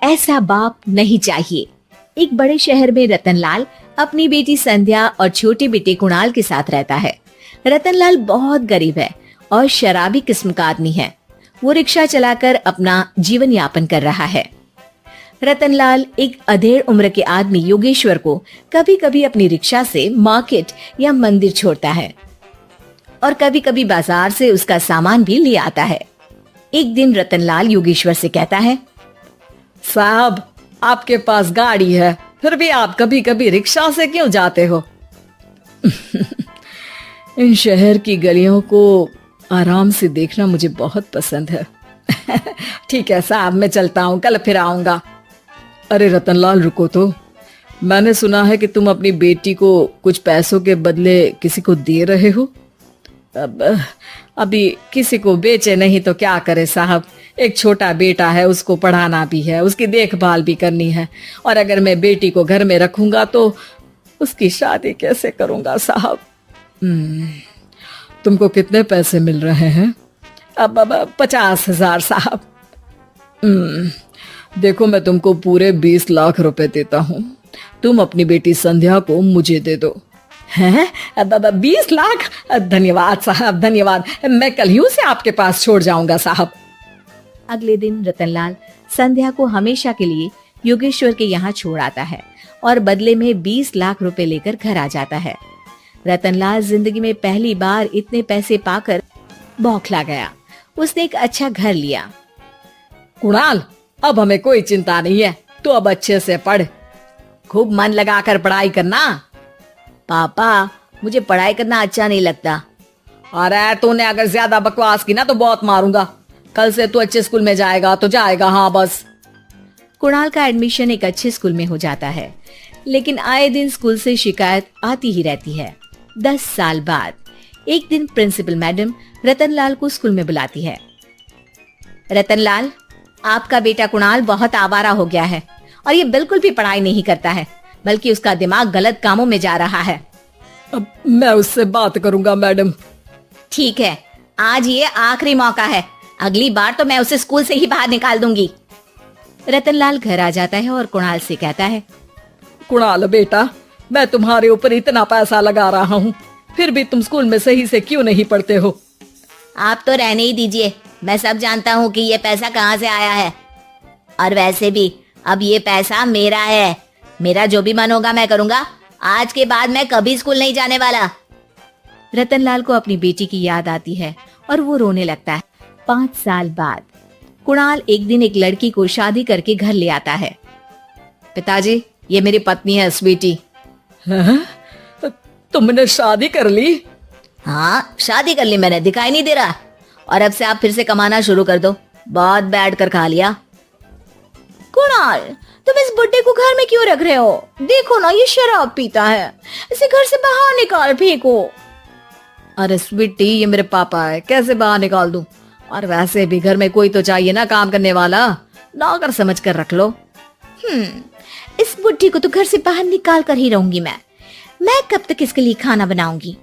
ऐसा बाप नहीं चाहिए। एक बड़े शहर में रतनलाल अपनी बेटी संध्या और छोटे बेटे कुणाल के साथ रहता है। रतनलाल बहुत गरीब है और शराबी किस्म का आदमी है। वो रिक्शा चलाकर अपना जीवन यापन कर रहा है। रतनलाल एक अधेड़ उम्र के आदमी योगेश्वर को कभी कभी अपनी रिक्शा से मार्केट या मंदिर छोड़ता है और कभी कभी बाजार से उसका सामान भी ले आता है। एक दिन रतनलाल योगेश्वर से कहता है, साहब, आपके पास गाड़ी है, फिर भी आप कभी कभी रिक्शा से क्यों जाते हो? इन शहर की गलियों को आराम से देखना मुझे बहुत पसंद है। ठीक है साहब, मैं चलता हूँ, कल फिर आऊंगा। अरे रतनलाल, रुको तो। मैंने सुना है कि तुम अपनी बेटी को कुछ पैसों के बदले किसी को दे रहे हो। अभी किसी को बेचे नहीं तो क्या करे साहब। एक छोटा बेटा है, उसको पढ़ाना भी है, उसकी देखभाल भी करनी है, और अगर मैं बेटी को घर में रखूंगा तो उसकी शादी कैसे करूंगा साहब। तुमको कितने पैसे मिल रहे हैं? अब 50,000 साहब। देखो, मैं तुमको पूरे 20 लाख रुपए देता हूँ। तुम अपनी बेटी संध्या को मुझे दे दो। हैं? 20 लाख? धन्यवाद साहब, धन्यवाद। मैं कल ही उसे आपके पास छोड़ जाऊंगा साहब। अगले दिन रतनलाल संध्या को हमेशा के लिए योगेश्वर के यहाँ छोड़ आता है और बदले में 20 लाख रुपए लेकर घर आ जाता है। रतनलाल जिंदगी में पहली बार इतने पैसे पाकर बौखला गया। उसने एक अच्छा घर लिया। कुणाल, अब हमें कोई चिंता नहीं है, तो अब अच्छे से पढ़, खूब मन लगाकर पढ़ाई करना। पापा, मुझे पढ़ाई करना अच्छा नहीं लगता। अरे तूने अगर ज्यादा बकवास की ना तो बहुत मारूंगा। कल से तू अच्छे स्कूल में जाएगा तो जाएगा, हाँ बस। कुणाल का एडमिशन एक अच्छे स्कूल में हो जाता है, लेकिन आए दिन स्कूल से शिकायत आती ही रहती है। 10 साल बाद एक दिन प्रिंसिपल मैडम रतनलाल को स्कूल में बुलाती है। रतनलाल, आपका बेटा कुणाल बहुत आवारा हो गया है और ये बिल्कुल भी पढ़ाई नहीं करता है, बल्कि उसका दिमाग गलत कामों में जा रहा है। अब मैं उससे बात करूंगा मैडम। ठीक है, आज ये आखिरी मौका है, अगली बार तो मैं उसे स्कूल से ही बाहर निकाल दूंगी। रतनलाल घर आ जाता है और कुणाल से कहता है, कुणाल बेटा, मैं तुम्हारे ऊपर इतना पैसा लगा रहा हूँ, फिर भी तुम स्कूल में सही से क्यों नहीं पढ़ते हो? आप तो रहने ही दीजिए, मैं सब जानता हूँ कि ये पैसा कहाँ से आया है। और वैसे भी अब ये पैसा मेरा है, मेरा जो भी मन होगा मैं करूँगा। आज के बाद मैं कभी स्कूल नहीं जाने वाला। रतनलाल को अपनी बेटी की याद आती है और वो रोने लगता है। 5 साल बाद कुणाल एक दिन एक लड़की को शादी करके घर ले आता है। पिताजी, ये मेरी पत्नी है स्वीटी। तुमने शादी कर ली? हाँ, शादी कर ली मैंने, दिखाई नहीं दे रहा? और अब से आप फिर से कमाना शुरू कर दो, बहुत बैठ कर खा लिया। कुणाल, तुम इस बुड्ढे को घर में क्यों रख रहे हो? देखो ना, ये शराब पीता है, इसे घर से बाहर निकाल फेंको। अरे स्वीटी, ये मेरे पापा है, कैसे बाहर निकाल दूं? और वैसे भी घर में कोई तो चाहिए ना काम करने वाला, नौकर समझ कर रख लो। इस बुड्ढी को तो घर से बाहर निकाल कर ही रहूंगी मैं कब तक इसके लिए खाना बनाऊंगी।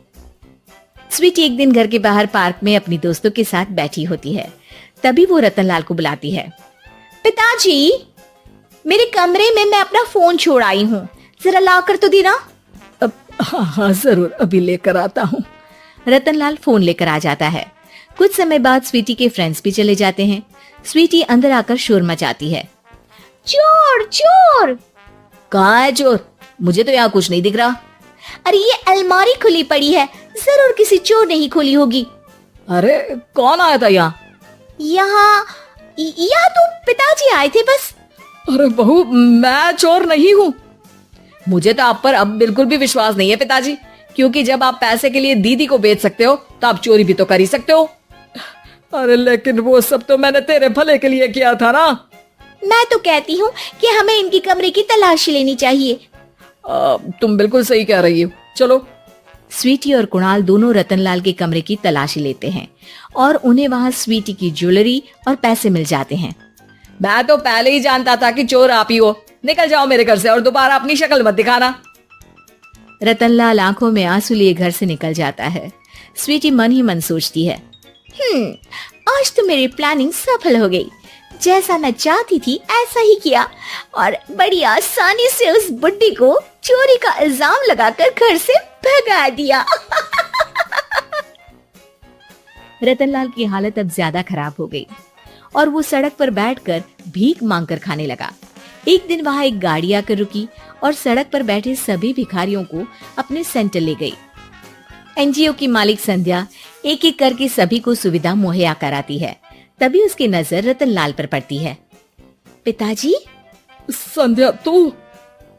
स्वीटी एक दिन घर के बाहर पार्क में अपनी दोस्तों के साथ बैठी होती है। तभी वो रतनलाल को बुलाती है। पिताजी, मेरे कमरे में मैं अपना फोन छोड़ आई हूँ, जरा ला कर तो देना। हाँ जरूर, अभी लेकर आता हूँ। रतनलाल फोन लेकर आ जाता है। कुछ समय बाद स्वीटी के फ्रेंड्स भी चले जाते हैं। स्वीटी अंदर आकर शोर मचाती है। चोर चोर! कहाँ है चोर? मुझे तो यहाँ कुछ नहीं दिख रहा। अरे ये अलमारी खुली पड़ी है, जरूर किसी चोर ने ही खोली होगी। अरे कौन आया था यहाँ? यहाँ तो पिताजी आए थे बस। अरे बहू, मैं चोर नहीं हूँ। मुझे तो आप पर अब बिल्कुल भी विश्वास नहीं है पिताजी, क्योंकि जब आप पैसे के लिए दीदी को बेच सकते हो तो आप चोरी भी तो कर ही सकते हो। अरे लेकिन वो सब तो मैंने तेरे भले के लिए किया था ना। मैं तो कहती हूँ कि हमें इनकी कमरे की तलाशी लेनी चाहिए। तुम बिल्कुल सही कह रही हो, चलो। स्वीटी और कुणाल दोनों रतनलाल के कमरे की तलाशी लेते हैं और उन्हें वहाँ स्वीटी की ज्वेलरी और पैसे मिल जाते हैं। मैं तो पहले ही जानता था कि चोर आप ही हो। निकल जाओ मेरे घर से और दोबारा अपनी शक्ल मत दिखाना। रतनलाल आंखों में आंसू लिए घर से निकल जाता है। स्वीटी मन ही मन सोचती है, आज तो मेरी प्लानिंग सफल हो गई। जैसा मैं चाहती थी ऐसा ही किया और बड़ी आसानी से उस बुड्ढी को चोरी का इल्जाम लगाकर घर से भगा दिया। रतनलाल की हालत अब ज्यादा खराब हो गई और वो सड़क पर बैठकर भीख मांगकर खाने लगा। एक दिन वहां एक गाड़ी आकर रुकी और सड़क पर बैठे सभी भिखारियों को अपने सेंटर ले गई। एनजीओ की मालिक संध्या एक एक करके सभी को सुविधा मुहैया कराती है। तभी उसकी नजर रतनलाल पर पड़ती है। पिताजी, संध्या तू?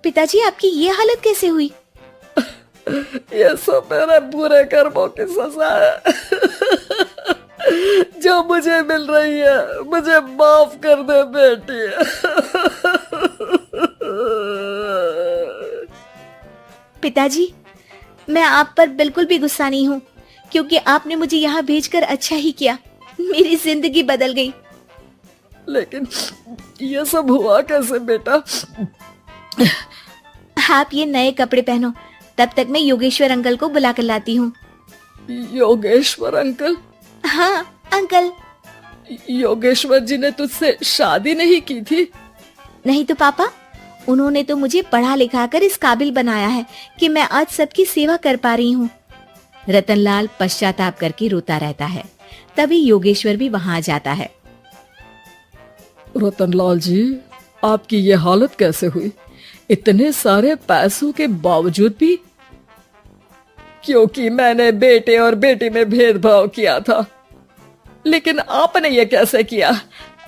पिताजी आपकी ये हालत कैसे हुई? ये सब मेरे बुरे कर्मों की सजा है जो मुझे मिल रही है। मुझे माफ कर दे बेटी। पिताजी, मैं आप पर बिल्कुल भी गुस्सा नहीं हूँ, क्योंकि आपने मुझे यहाँ भेजकर अच्छा ही किया। मेरी जिंदगी बदल गई। लेकिन ये सब हुआ कैसे बेटा? आप ये नए कपड़े पहनो, तब तक मैं योगेश्वर अंकल को बुला कर लाती हूँ। योगेश्वर अंकल? हाँ अंकल। योगेश्वर जी ने तुझसे शादी नहीं की थी? नहीं तो पापा, उन्होंने तो मुझे पढ़ा लिखा कर इस काबिल बनाया है कि मैं आज सबकी सेवा कर पा रही हूँ। रतनलाल पश्चाताप करके रोता रहता है। तभी योगेश्वर भी वहां जाता है। रतनलाल जी, आपकी ये हालत कैसे हुई? इतने सारे पैसों के बावजूद भी? क्योंकि मैंने बेटे और बेटी में भेदभाव किया था। लेकिन आपने ये कैसे किया?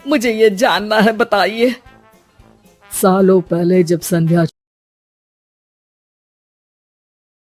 मुझे ये जानना है, बताइए। सालों पहले जब संध्या